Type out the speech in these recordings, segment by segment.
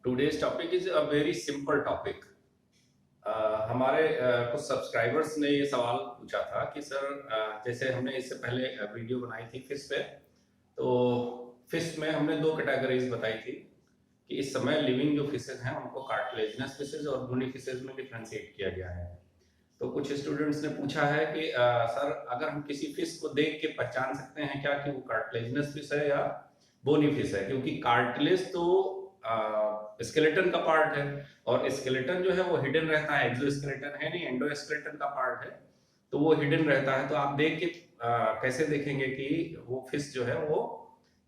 Today's topic is a very simple topic. हमारे कुछ subscribers ने ये सवाल पूछा था कि सर जैसे हमने इससे पहले वीडियो बनाई थी फिश पे, तो फिश में हमने दो कैटेगरीज बताई थी कि इस समय लिविंग जो फिशेज हैं उनको कार्टिलेजिनस फिशेज और बोनी फिशेज में डिफरेंशिएट किया गया है। तो कुछ स्टूडेंट्स ने पूछा है कि सर अगर हम किसी फिश को देख के पहचान सकते हैं क्या कि वो कार्टिलेजिनस फिश है या बोनी फिश है, क्योंकि कार्टिलेज तो स्केलेटन का पार्ट है और स्केलेटन जो है वो हिडन रहता है, एक्सोस्केलेटन है नहीं, एंडोस्केलेटन का पार्ट है, तो वो हिडन रहता है। तो आप देख के कैसे देखेंगे कि वो फिश जो है वो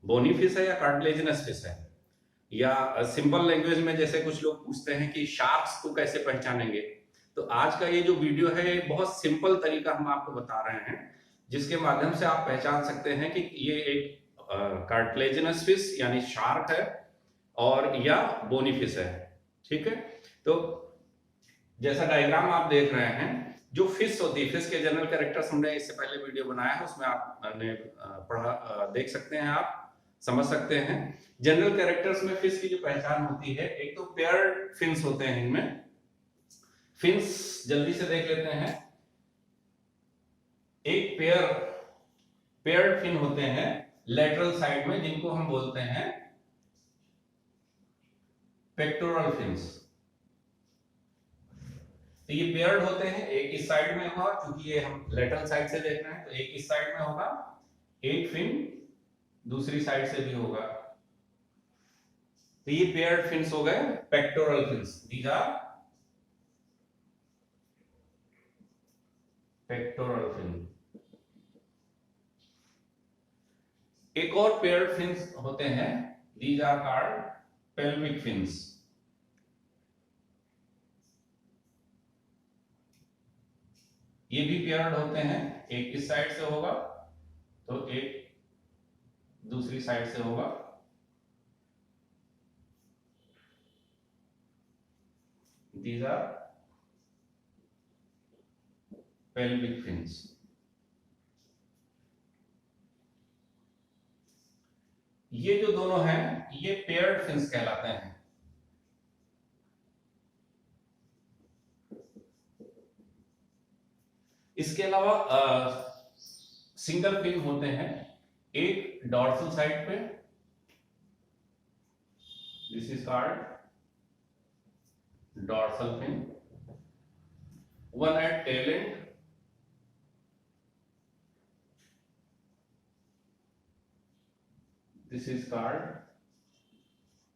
बोनी फिश है या कार्टिलेजिनस फिश है। या सिंपल लैंग्वेज में जैसे कुछ लोग पूछते हैं कि शार्क्स को कैसे पहचानेंगे, तो आज का ये जो वीडियो है ये बहुत सिंपल तरीका हम आपको बता रहे हैं जिसके माध्यम से आप पहचान सकते हैं कि ये एक कार्टिलेजिनस फिश यानी शार्क है और या बोनी फिश है। ठीक है, तो जैसा डायग्राम आप देख रहे हैं, जो फिश होती है, फिश के जनरल कैरेक्टर्स हमने इससे पहले वीडियो बनाया है, उसमें आपने पढ़ा, देख सकते हैं, आप समझ सकते हैं। जनरल कैरेक्टर्स में फिश की जो पहचान होती है, एक तो पेयर्ड फिन्स होते हैं, इनमें फिन्स जल्दी से देख लेते हैं। एक पेयर्ड फिन होते हैं लेटरल साइड में, जिनको हम बोलते हैं पेक्टोरल फिन्स। तो ये पेयर्ड होते हैं, एक इस साइड में होगा, क्योंकि ये हम लेटरल साइड से देख रहे हैं, तो एक इस साइड में होगा, एक फिन दूसरी साइड से भी होगा। तो ये पेयर्ड फिन्स हो गए pectoral fins, these are pectoral fin. एक और पेयर्ड फिन्स होते हैं, these are called pelvic fins. ये भी पेयर्ड होते हैं, एक इस साइड से होगा तो एक दूसरी साइड से होगा। These are pelvic fins. ये जो दोनों हैं ये पेयर्ड फिन्स कहलाते हैं। इसके अलावा सिंगल फिन होते हैं, एक डॉर्सल साइड पे, this is called dorsal fin, one at tail end, this is called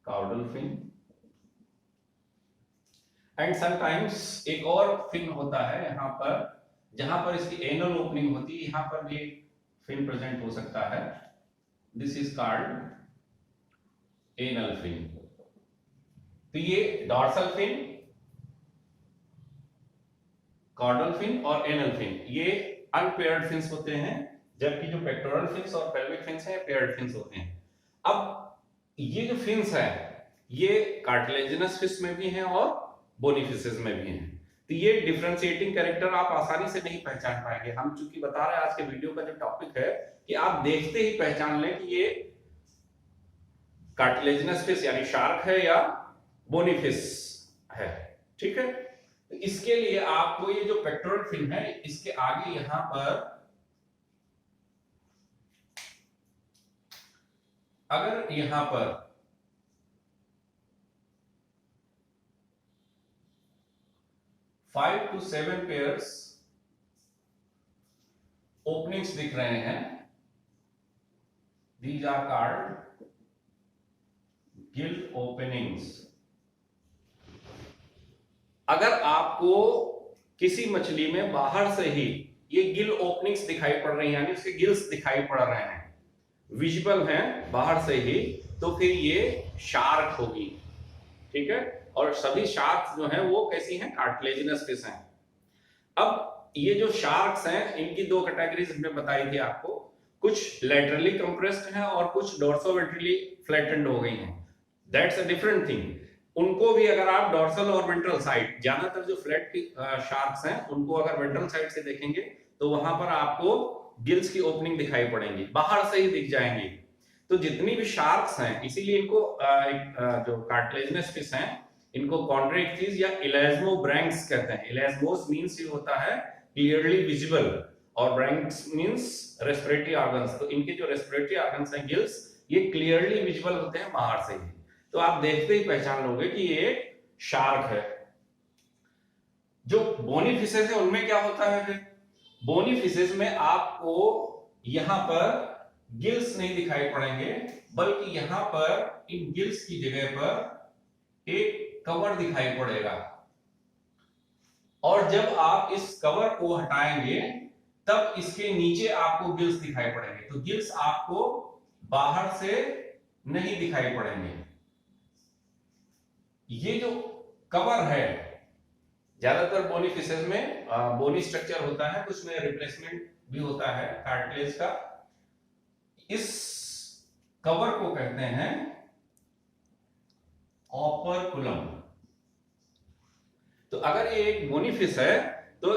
caudal fin, and sometimes एक और फिन होता है यहाँ पर, जहां पर इसकी एनल ओपनिंग होती है, यहाँ पर भी फिन प्रेजेंट हो सकता है, this is called anal fin. तो ये डॉर्सल फिन, कॉर्डल फिन और एनल फिन ये अनपेयर्ड फिन्स होते हैं, जबकि जो पेक्टोरल फिन्स और पेल्विक फिन्स हैं पेयर्ड फिन्स होते हैं। अब ये जो फिन्स है ये कार्टिलेजिनस फिश में भी हैं और बोनी फिशेस में भी हैं, तो ये डिफरेंशिएटिंग कैरेक्टर आप आसानी से नहीं पहचान पाएंगे। हम चूंकि बता रहे हैं आज के वीडियो का जो टॉपिक है कि आप देखते ही पहचान लें कि ये कार्टिलेजिनस फिश यानी शार्क है या बोनी फिश है। ठीक है, तो इसके लिए आपको ये जो पेक्टोरल फिन है इसके आगे यहां पर अगर यहां पर five to seven pairs openings दिख रहे हैं, these are called gill openings. अगर आपको किसी मछली में बाहर से ही ये गिल ओपनिंग्स दिखाई पड़ रही हैं, यानी उसके गिल्स दिखाई पड़ रहे हैं, विजिबल हैं बाहर से ही, तो फिर ये शार्क होगी। ठीक है, और सभी शार्क्स जो हैं वो कैसी हैं, कार्टिलेजिनस फिश हैं। अब ये जो शार्क्स हैं इनकी दो कैटेगरीज हमने बताई थी आपको, कुछ लेटरली कंप्रेस्ड हैं और कुछ डोर्सोवेंट्रली फ्लैटेंड हो गई हैं, दैट्स अ डिफरेंट थिंग। उनको भी अगर आप डोर्सल और वेंट्रल साइड, ज्यादातर जो फ्लैट शार्क्स हैं उनको अगर वेंट्रल साइड से देखेंगे तो वहां पर आपको गिल्स की ओपनिंग दिखाई पड़ेंगी, बाहर से ही दिख जाएंगी। तो जितनी भी शार्क्स हैं, इसीलिए इनको जो कार्टिलेजिनस फिश हैं इनको कॉन्ड्रेक्टिस या इलेस्मोब्रैंक्स कहते हैं। इलेस्मोस मींस ये होता है क्लियरली विजिबल और ब्रैंक्स मींस रेस्पिरेटरी ऑर्गन्स। तो इनके जो रेस्पिरेटरी ऑर्गन्स हैं गिल्स, ये क्लियरली विजिबल होते हैं बाहर से ही, तो आप देखते ही पहचान लोगे कि ये शार्क है। जो बोनी फिशेस है उनमें क्या होता है? फिर बोनी फिशेस में आपको यहां पर गिल्स नहीं दिखाई पड़ेंगे, बल्कि यहां पर इन गिल्स की जगह पर एक कवर दिखाई पड़ेगा, और जब आप इस कवर को हटाएंगे तब इसके नीचे आपको गिल्स दिखाई पड़ेंगे। तो गिल्स आपको बाहर से नहीं दिखाई पड़ेंगे। ये जो कवर है, ज्यादातर बोनी फिशेस में बोनी स्ट्रक्चर होता है, कुछ में रिप्लेसमेंट भी होता है कार्टिलेज का। इस कवर को कहते हैं ओपर्कुलम। तो अगर ये एक बोनी फिश है तो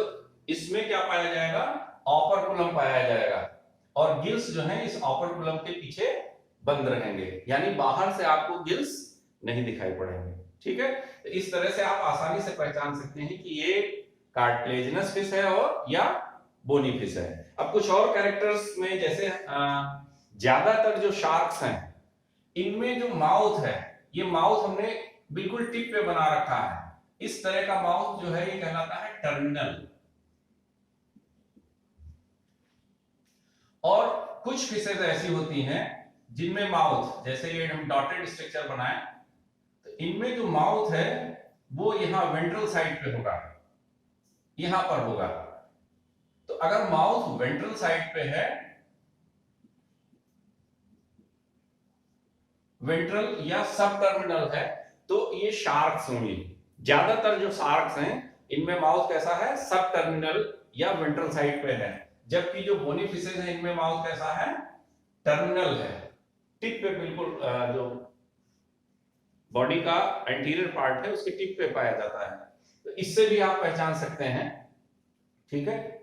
इसमें क्या पाया जाएगा? ओपर्कुलम पाया जाएगा, और गिल्स जो हैं इस ओपर्कुलम के पीछे बंद रहेंगे, यानी बाहर से आपको गिल्स नहीं दिखाई पड़ेंगे। ठीक है, तो इस तरह से आप आसानी से पहचान सकते हैं कि ये कार्टिलेजिनस फिश है और या बोनी फिश है। अब कुछ और कैरेक्टर्स में, जैसे ज्यादातर जो शार्क्स हैं इनमें जो माउथ है, ये माउथ हमने बिल्कुल टिप पे बना रखा है। इस तरह का माउथ जो है ये कहलाता है टर्मिनल। और कुछ फिशेज ऐसी होती हैं जिनमें माउथ, जैसे ये हम डॉटेड स्ट्रक्चर बनाए, तो इनमें जो माउथ है वो यहां वेंट्रल साइड पे होगा, यहां पर होगा। तो अगर माउथ वेंट्रल साइड पे है, वेंट्रल या सब टर्मिनल है, तो ये शार्क्स होंगी। ज्यादातर जो शार्क्स हैं इनमें माउथ कैसा है? सब टर्मिनल या वेंट्रल साइड पे है, जबकि जो बोनी फिशेज हैं इनमें माउथ कैसा है? टर्मिनल है, टिप पे, बिल्कुल जो बॉडी का एंटीरियर पार्ट है उसके टिप पे पाया जाता है। तो इससे भी आप पहचान सकते हैं। ठीक है,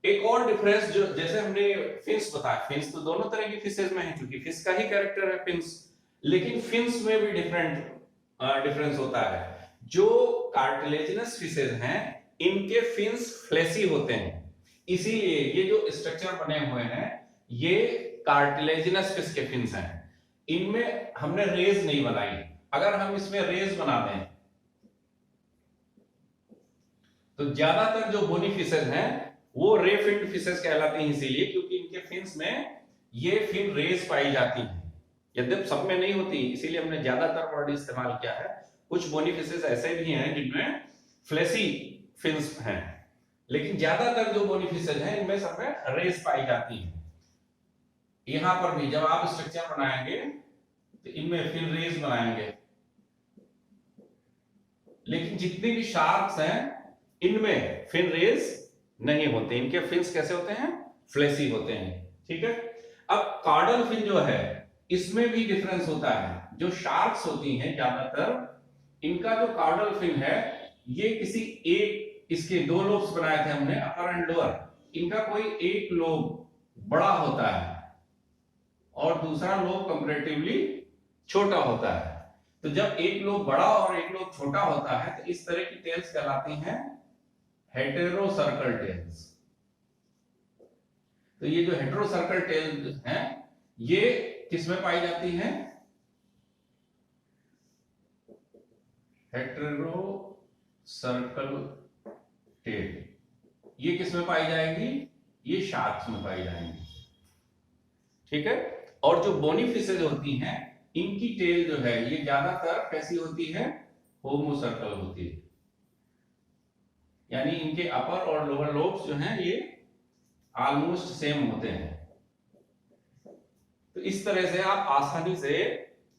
एक और डिफरेंस जो, जैसे हमने फिन्स बताया, फिन्स तो दोनों तरह की फिशेज में है क्योंकि फिश का ही कैरेक्टर है फिन्स, लेकिन फिन्स में भी डिफरेंस होता है। जो कार्टिलेजिनस फिशेज हैं इनके फिन्स फ्लेसी होते हैं, इसीलिए ये जो स्ट्रक्चर बने हुए हैं ये कार्टिलेजिनस फिश के फिन्स हैं। इनमें हमने रेज नहीं बनाई। अगर हम इसमें रेज बना दें तो ज्यादातर जो बोनी फिशेज हैं वो रे फिन्ड फिशेज कहलाती हैं, इसीलिए क्योंकि इनके फिन्स में ये फिन रेज पाई जाती है। यद्यप सब में नहीं होती, इसीलिए हमने ज्यादातर वर्ड इस्तेमाल किया है। कुछ बोनी फिशेज ऐसे भी हैं जिनमें फ्लेसी फिन्स हैं, लेकिन ज्यादातर जो बोनी फिशेज हैं इनमें सब में रेज पाई जाती है। यहां पर भी जब आप स्ट्रक्चर बनाएंगे तो इनमें फिन रेज बनाएंगे, लेकिन जितने भी शार्क्स हैं इनमें फिन रेज नहीं होते। इनके फिन्स कैसे होते हैं? फ्लेसी होते हैं। ठीक है, अब कॉर्डल फिन जो है इसमें भी डिफरेंस होता है। जो शार्क्स होती हैं ज्यादातर, इनका जो कॉर्डल फिन है ये किसी एक, इसके दो लोब्स बनाए थे हमने, अपर एंड लोअर, इनका कोई एक लोब बड़ा होता है और दूसरा लोब कंपैरेटिवली छोटा होता है। तो जब एक लोब बड़ा और एक लोब छोटा होता है तो इस तरह की टेल्स कहलाती हैं हेटेरोसर्कल टेल्स। तो ये जो हेटेरोसर्कल टेल्स हैं ये किसमें पाई जाती हैं? हेटेरोसर्कल टेल ये किसमें पाई जाएगी? ये शार्क्स में पाई जाएंगी। ठीक है, और जो बोनी फिशेज होती हैं इनकी टेल जो है ये ज्यादातर कैसी होती है? होमोसर्कल होती है, यानी इनके अपर और लोअर लोब्स जो हैं ये ऑलमोस्ट सेम होते हैं। तो इस तरह से आप आसानी से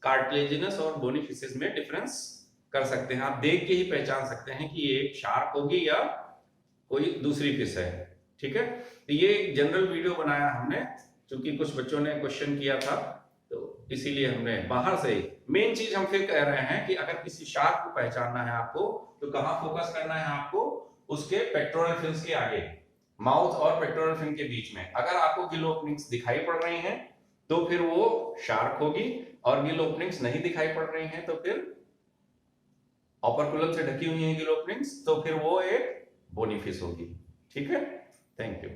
कार्टिलेजिनस और बोनी फिशेज में डिफरेंस कर सकते हैं। आप देख के ही पहचान सकते हैं कि ये एक शार्क होगी या कोई दूसरी फिश है। ठीक है, तो ये एक जनरल वीडियो बनाया हमने क्योंकि कुछ बच्चों ने क्वेश्चन किया था, तो इसीलिए हमने बाहर से ही। मेन चीज हम फिर कह रहे हैं कि अगर किसी शार्क को पहचानना है आपको तो कहां फोकस करना है आपको? उसके पेक्टोरल फिन्स के आगे, माउथ और पेक्टोरल फिन के बीच में। अगर आपको गिल ओपनिंग्स दिखाई पड़ रही हैं तो फिर वो शार्क होगी, और गिल ओपनिंग्स नहीं दिखाई पड़ रही हैं तो फिर ऑपरकुलम से ढकी हुई हैं गिल ओपनिंग्स, तो फिर वो एक बोनी फिश होगी। ठीक है, थैंक यू।